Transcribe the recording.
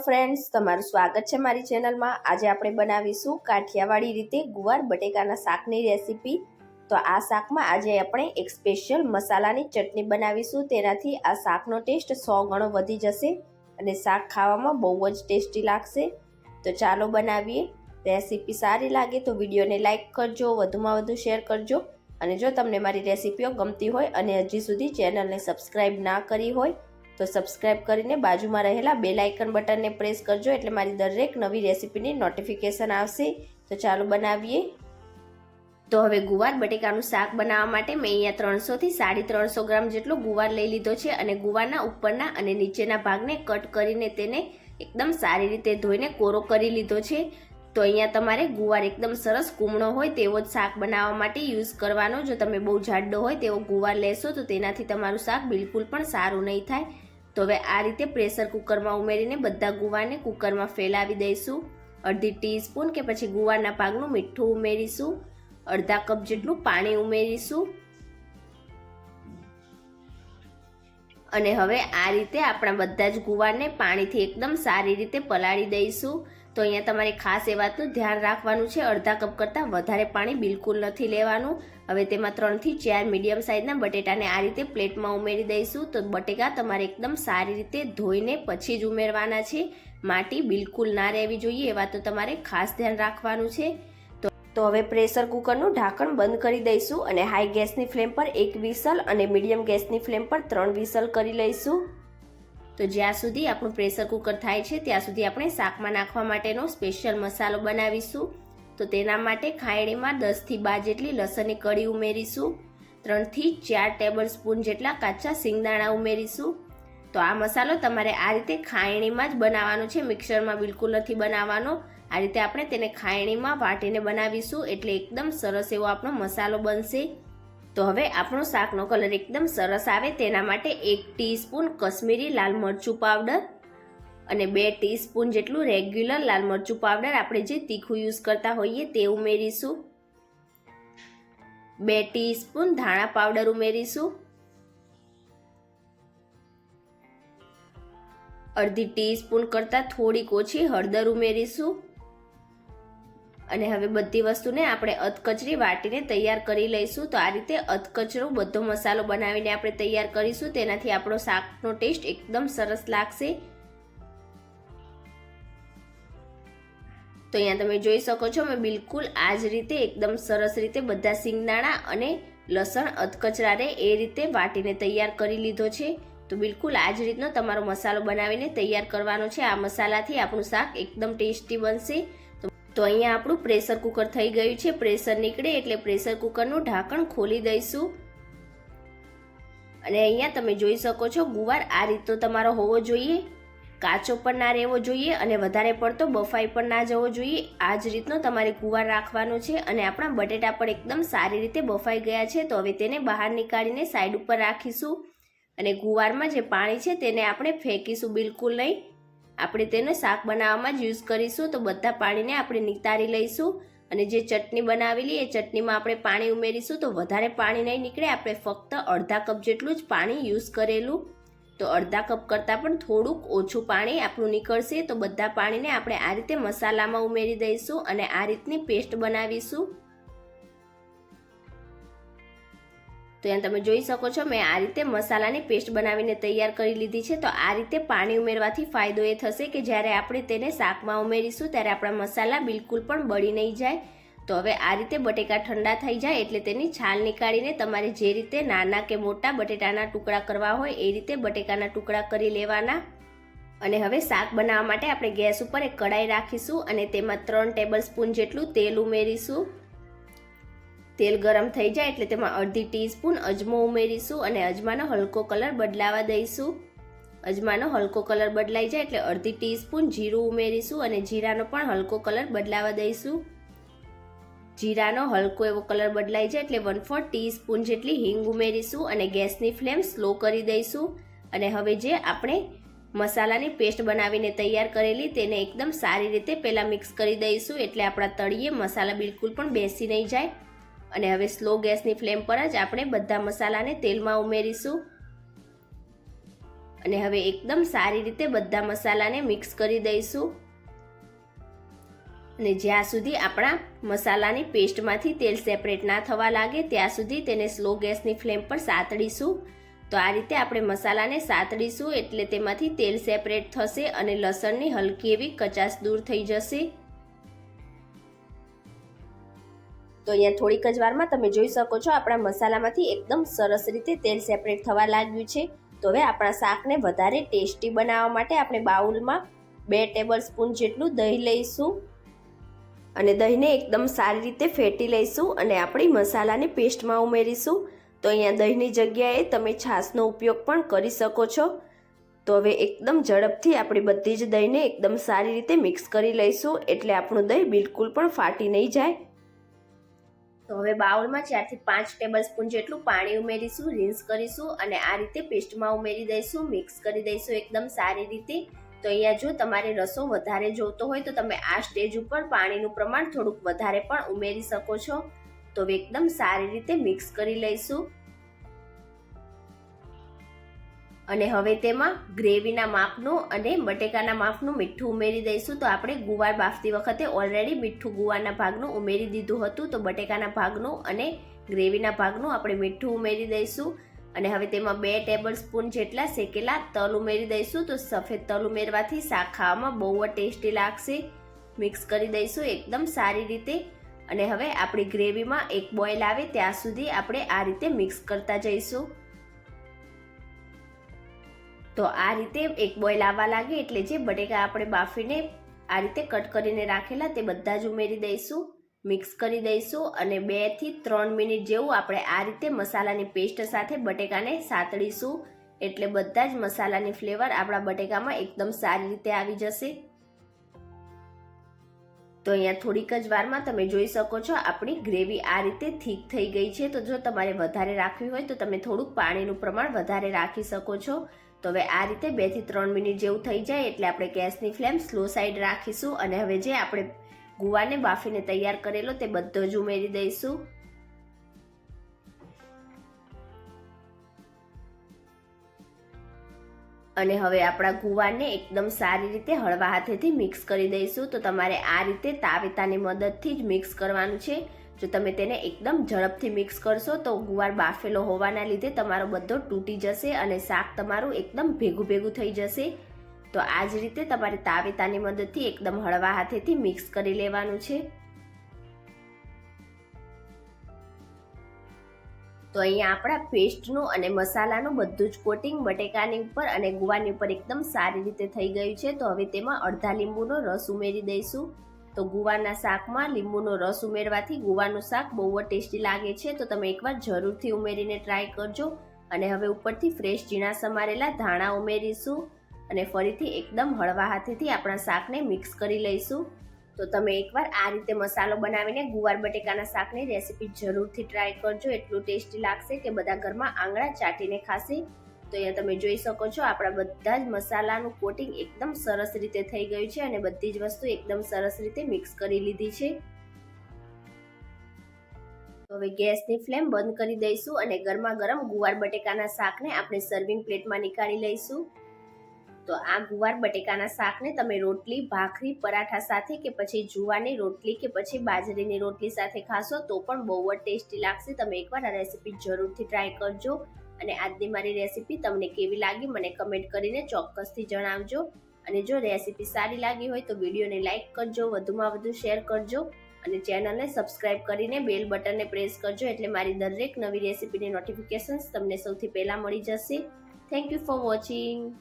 Friends, તમારું સ્વાગત છે મારી ચેનલમાં। આજે આપણે બનાવીશું કાઠિયાવાડી રીતે ગુવાર બટેકાના શાકની રેસીપી। તો આ શાકમાં આજે આપણે એક સ્પેશિયલ મસાલાની ચટણી બનાવીશું। તેનાથી આ શાકનો ટેસ્ટ 100 ગણો વધી જશે અને શાક ખાવામાં બહુ જ ટેસ્ટી લાગશે। તો ચાલો બનાવીએ। રેસીપી સારી લાગે તો વિડીયોને લાઇક કરજો, વધુમાં વધુ શેર કરજો અને જો તમને મારી રેસીપીઓ ગમતી હોય અને હજી સુધી ચેનલને સબસ્ક્રાઈબ ના કરી હોય તો સબસ્ક્રાઇબ કરીને બાજુમાં રહેલા બેલ આઇકન બટનને પ્રેસ કરજો, એટલે મારી દરેક નવી રેસીપીની નોટિફિકેશન આવશે। તો ચાલો બનાવીએ। તો હવે ગુવાર બટેકાનું શાક બનાવવા માટે મેં અહીંયા 300 થી 350 ગ્રામ જેટલો ગુવાર લઈ લીધો છે અને ગુવારના ઉપરના અને નીચેના ભાગને કટ કરીને તેને એકદમ સારી રીતે ધોઈને કોરો કરી લીધો છે। તો અહીંયા તમારે ગુવાર એકદમ સરસ કૂમળો હોય તેવો જ શાક બનાવવા માટે યુઝ કરવાનો। જો તમે બહુ જાડો હોય તેવો ગુવાર લેશો તો તેનાથી તમારું શાક બિલકુલ પણ સારું નહીં થાય। તો હવે આ રીતે પ્રેશર કુકરમાં ઉમેરીને બધા ગુવારને કુકરમાં ફેલાવી દઈશું। અડધી ટીસ્પૂન કે પછી ગુવારના ભાગનું મીઠું ઉમેરીશું, અડધા કપ જેટલું પાણી ઉમેરીશું અને હવે આ રીતે આપણા બધા જ ગુવારને પાણીથી એકદમ સારી રીતે પલાળી દઈશું। તો અહીંયા તમારે ખાસ એ વાતનું ધ્યાન રાખવાનું છે, અડધા કપ કરતાં વધારે પાણી બિલકુલ નથી લેવાનું। હવે તેમાં 3 થી 4 મીડિયમ સાઇઝના બટેટાને આ રીતે પ્લેટમાં ઉમેરી દઈશું। તો બટેકા તમારે એકદમ સારી રીતે ધોઈને પછી જ ઉમેરવાના છે, માટી બિલકુલ ના રહેવી જોઈએ, એ વાતનું તમારે ખાસ ધ્યાન રાખવાનું છે। તો હવે પ્રેશર કુકરનું ઢાંકણ બંધ કરી દઈશું અને હાઈ ગેસની ફ્લેમ પર 1 વિસલ અને મીડિયમ ગેસની ફ્લેમ પર 3 વિસલ કરી લઈશું। તો જ્યાં સુધી આપણું પ્રેશર કુકર થાય છે ત્યાં સુધી આપણે શાકમાં નાખવા માટેનો સ્પેશિયલ મસાલો બનાવીશું। તો તેના માટે ખાયણીમાં 10 થી 12 જેટલી લસણની કળી ઉમેરીશું, 3 થી 4 ટેબલ સ્પૂન જેટલા કાચા સિંગદાણા ઉમેરીશું। તો આ મસાલો તમારે આ રીતે ખાયણીમાં જ બનાવવાનો છે, મિક્સરમાં બિલકુલ નથી બનાવવાનો। આ રીતે આપણે તેને ખાયણીમાં વાટીને બનાવીશું એટલે એકદમ સરસ એવો આપણો મસાલો બનશે। તો હવે આપણો શાકનો કલર એકદમ સરસ આવે તેના માટે 1 ટીસ્પૂન કશ્મીરી લાલ મરચું પાવડર અને 2 ટીસ્પૂન જેટલું રેગ્યુલર લાલ મરચું પાવડર, આપણે જે તીખું યુઝ કરતા હોઈએ તે ઉમેરીશું, 2 ટીસ્પૂન ધાણા પાવડર ઉમેરીશું, અડધી ટીસ્પૂન કરતાં થોડીક ઓછી હળદર ઉમેરીશું અને હવે બધી વસ્તુને આપણે અધકચરી વાટીને તૈયાર કરી લઈશું। તો આ રીતે અધકચરો બધો મસાલો બનાવીને આપણે તૈયાર કરીશું, તેનાથી આપણો શાકનો ટેસ્ટ એકદમ સરસ લાગશે। તો અહીંયા તમે જોઈ શકો છો મેં બિલકુલ આ જ રીતે એકદમ સરસ રીતે બધા સિંગદાણા અને લસણ અધકચરા રહે એ રીતે વાટીને તૈયાર કરી લીધો છે। તો બિલકુલ આ જ રીતનો તમારો મસાલો બનાવીને તૈયાર કરવાનો છે। આ મસાલાથી આપણું શાક એકદમ ટેસ્ટી બનશે। તો અહીંયા આપણું પ્રેશર કુકર થઈ ગયું છે, પ્રેશર નીકળે એટલે પ્રેશર કુકરનું ઢાંકણ ખોલી દઈશું અને અહીંયા તમે જોઈ શકો છો ગુવાર આ રીતનો તમારો હોવો જોઈએ, કાચો પણ ના રહેવો જોઈએ અને વધારે પડતો બફાઈ પણ ના જવો જોઈએ। આ જ રીતનો તમારે ગુવાર રાખવાનો છે અને આપણા બટેટા પણ એકદમ સારી રીતે બફાઈ ગયા છે। તો હવે તેને બહાર નીકાળીને સાઈડ ઉપર રાખીશું અને ગુવારમાં જે પાણી છે તેને આપણે ફેંકીશું બિલકુલ નહીં, આપણે તેને શાક બનાવવામાં જ યુઝ કરીશું। તો બધા પાણીને આપણે નિતારી લઈશું અને જે ચટણી બનાવેલી એ ચટણીમાં આપણે પાણી ઉમેરીશું। તો વધારે પાણી નહીં નીકળે, આપણે ફક્ત અડધા કપ જેટલું જ પાણી યુઝ કરેલું, તો અડધા કપ કરતાં પણ થોડુંક ઓછું પાણી આપણું નીકળશે। તો બધા પાણીને આપણે આ રીતે મસાલામાં ઉમેરી દઈશું અને આ રીતની પેસ્ટ બનાવીશું। તો અહીંયા તમે જોઈ શકો છો મેં આ રીતે મસાલાની પેસ્ટ બનાવીને તૈયાર કરી લીધી છે। તો આ રીતે પાણી ઉમેરવાથી ફાયદો એ થશે કે જ્યારે આપણે તેને શાકમાં ઉમેરીશું ત્યારે આપણા મસાલા બિલકુલ પણ બળી નહીં જાય। તો હવે આ રીતે બટેકા ઠંડા થઈ જાય એટલે તેની છાલ નીકાળીને તમારે જે રીતે નાના કે મોટા બટેટાના ટુકડા કરવા હોય એ રીતે બટેકાના ટુકડા કરી લેવાના। અને હવે શાક બનાવવા માટે આપણે ગેસ ઉપર એક કઢાઈ રાખીશું અને તેમાં 3 ટેબલ સ્પૂન જેટલું તેલ ઉમેરીશું। તેલ ગરમ થઈ જાય એટલે તેમાં અડધી ટીસ્પૂન અજમો ઉમેરીશું અને અજમાનો હલકો કલર બદલાવા દઈશું। અજમાનો હલકો કલર બદલાઈ જાય એટલે અડધી ટીસ્પૂન જીરું ઉમેરીશું અને જીરાનો પણ હલકો કલર બદલાવા દઈશું। જીરાનો હલકો એવો કલર બદલાઈ જાય એટલે 1/4 ટીસ્પૂન જેટલી હિંગ ઉમેરીશું અને ગેસની ફ્લેમ સ્લો કરી દઈશું અને હવે જે આપણે મસાલાની પેસ્ટ બનાવીને તૈયાર કરેલી તેને એકદમ સારી રીતે પહેલાં મિક્સ કરી દઈશું એટલે આપણા તળિયે મસાલા બિલકુલ પણ બેસી નહીં જાય। અને હવે સ્લો ગેસની ફ્લેમ પર જ આપણે બધા મસાલાને તેલમાં ઉમેરીશું અને હવે એકદમ સારી રીતે બધા મસાલાને મિક્સ કરી દઈશું અને જ્યાં સુધી આપણા મસાલાની પેસ્ટમાંથી તેલ સેપરેટ ના થવા લાગે ત્યાં સુધી તેને સ્લો ગેસની ફ્લેમ પર સાતડીશું. તો આ રીતે આપણે મસાલાને સાતડીશું એટલે તેમાંથી તેલ સેપરેટ થશે અને લસણની હલકી એવી કચાશ દૂર થઈ જશે. તો અહીંયા થોડીક જ વારમાં તમે જોઈ શકો છો આપણા મસાલામાંથી એકદમ સરસ રીતે તેલ સેપરેટ થવા લાગ્યું છે. તો હવે આપણા શાકને વધારે ટેસ્ટી બનાવવા માટે આપણે બાઉલમાં 2 ટેબલ સ્પૂન જેટલું દહીં લઈશું અને દહીંને એકદમ સારી રીતે ફેટી લઈશું અને આપણી મસાલાની પેસ્ટમાં ઉમેરીશું. તો અહીંયા દહીંની જગ્યાએ તમે છાશનો ઉપયોગ પણ કરી શકો છો. તો હવે એકદમ ઝડપથી આપણી બધી જ દહીંને એકદમ સારી રીતે મિક્સ કરી લઈશું એટલે આપણું દહીં બિલકુલ પણ ફાટી નહીં જાય. તો હવે બાઉલમાં 4 થી 5 ટેબલ સ્પૂન જેટલું પાણી ઉમેરીશું, રિન્સ કરીશું અને આ રીતે પેસ્ટમાં ઉમેરી દઈશું, મિક્સ કરી દઈશું એકદમ સારી રીતે. તો અહીંયા જો તમારે રસો વધારે જોતો હોય તો તમે આ સ્ટેજ ઉપર પાણીનું પ્રમાણ થોડુંક વધારે પણ ઉમેરી શકો છો. તો હવે એકદમ સારી રીતે મિક્સ કરી લઈશું અને હવે તેમાં ગ્રેવીના માપનું અને બટેકાના માપનું મીઠું ઉમેરી દઈશું. તો આપણે ગુવાર બાફતી વખતે ઓલરેડી મીઠું ગુવારના ભાગનું ઉમેરી દીધું હતું. તો બટેકાના ભાગનું અને ગ્રેવીના ભાગનું આપણે મીઠું ઉમેરી દઈશું અને હવે તેમાં 2 ટેબલ સ્પૂન જેટલા શેકેલા તલ ઉમેરી દઈશું. તો સફેદ તલ ઉમેરવાથી શાક ખાવામાં બહુ જ ટેસ્ટી લાગશે. મિક્સ કરી દઈશું એકદમ સારી રીતે અને હવે આપણી ગ્રેવીમાં એક બોઇલ આવે ત્યાં સુધી આપણે આ રીતે મિક્સ કરતા જઈશું. તો આ રીતે એક બોઇલ આવવા લાગે એટલે જે બટેકા આપણે બાફીને આ રીતે કટ કરીને રાખેલા તે બધા જ ઉમેરી દઈશું, મિક્સ કરી દઈશું અને 2 થી 3 મિનિટ જેવું આપણે આ રીતે મસાલાની પેસ્ટ સાથે બટેકાને સાતડીશું એટલે બધા જ મસાલાની ફ્લેવર આપણા બટેકામાં એકદમ સારી રીતે આવી જશે. તો અહીંયા થોડીક જ વારમાં તમે જોઈ શકો છો આપણી ગ્રેવી આ રીતે થીક થઈ ગઈ છે. તો જો તમારે વધારે રાખવી હોય તો તમે થોડુંક પાણીનું પ્રમાણ વધારે રાખી શકો છો. તો હવે આ રીતે 2 થી 3 મિનિટ જેવું થઈ જાય એટલે આપણે ગેસની ફ્લેમ સ્લો સાઈડ રાખીશું અને હવે જે આપણે ગુવારને બાફીને તૈયાર કરેલો તે બધો જ ઉમેરી દઈશું. અને હવે આપણા ગુવારને એકદમ સારી રીતે હળવા હાથેથી મિક્સ કરી દઈશું. તો તમારે આ રીતે તાવેતાની મદદથી જ મિક્સ કરવાનું છે. જો તમે તેને એકદમ ઝડપથી મિક્સ કરશો તો ગુવાર બાફેલો હોવાના લીધે તમારો બધો તૂટી જશે અને શાક તમારું એકદમ ભેગું ભેગું થઈ જશે. તો આ જ રીતે તમારે તાવેતાની મદદથી એકદમ હળવા હાથેથી મિક્સ કરી લેવાનું છે. તો અહીંયા આપણા પેસ્ટનું અને મસાલાનું બધું જ કોટિંગ બટેકાની ઉપર અને ગુવારની ઉપર એકદમ સારી રીતે થઈ ગયું છે. તો હવે તેમાં અડધા લીંબુનો રસ ઉમેરી દઈશું. તો ગુવારના શાકમાં લીંબુનો રસ ઉમેરવાથી ગુવારનું શાક બહુ જ ટેસ્ટી લાગે છે. તો તમે એકવાર જરૂરથી ઉમેરીને ટ્રાય કરજો. અને હવે ઉપરથી ફ્રેશ ઝીણા સમારેલા ધાણા ઉમેરીશું અને ફરીથી એકદમ હળવા હાથેથી આપણા શાકને મિક્સ કરી લઈશું. તો તમે એકવાર આ રીતે મસાલો બનાવીને ગુવાર બટેકાના શાકની રેસીપી જરૂરથી ટ્રાય કરજો. એટલું ટેસ્ટી લાગશે કે બધા ઘરમાં આંગળા ચાટીને ખાશે. તો અહીંયા તમે જોઈ શકો છો આપણા બધા જ મસાલાનું કોટિંગ એકદમ સરસ રીતે થઈ ગયું છે અને બધી જ વસ્તુ એકદમ સરસ રીતે મિક્સ કરી લીધી છે. તો હવે ગેસની ફ્લેમ બંધ કરી દઈશું અને ગરમા ગરમ ગુવાર બટેકાના શાકને આપણે સર્વિંગ પ્લેટમાં નીકાળી લઈશું. તો આ ગુવાર બટેકાના શાકને તમે રોટલી, ભાખરી, પરાઠા સાથે કે પછી જુવારની રોટલી કે પછી બાજરીની રોટલી સાથે ખાશો તો પણ બહુ જ ટેસ્ટી લાગશે. તમે એકવાર આ રેસીપી જરૂરથી ટ્રાય કરજો અને આજની મારી રેસીપી તમને કેવી લાગી મને કમેન્ટ કરીને ચોક્કસથી જણાવજો. અને જો રેસીપી સારી લાગી હોય તો વિડીયોને લાઇક કરજો, વધુમાં વધુ શેર કરજો અને ચેનલને સબસ્ક્રાઇબ કરીને બેલ બટનને પ્રેસ કરજો એટલે મારી દરેક નવી રેસીપીની નોટિફિકેશન્સ તમને સૌથી પહેલાં મળી જશે. Thank you for watching.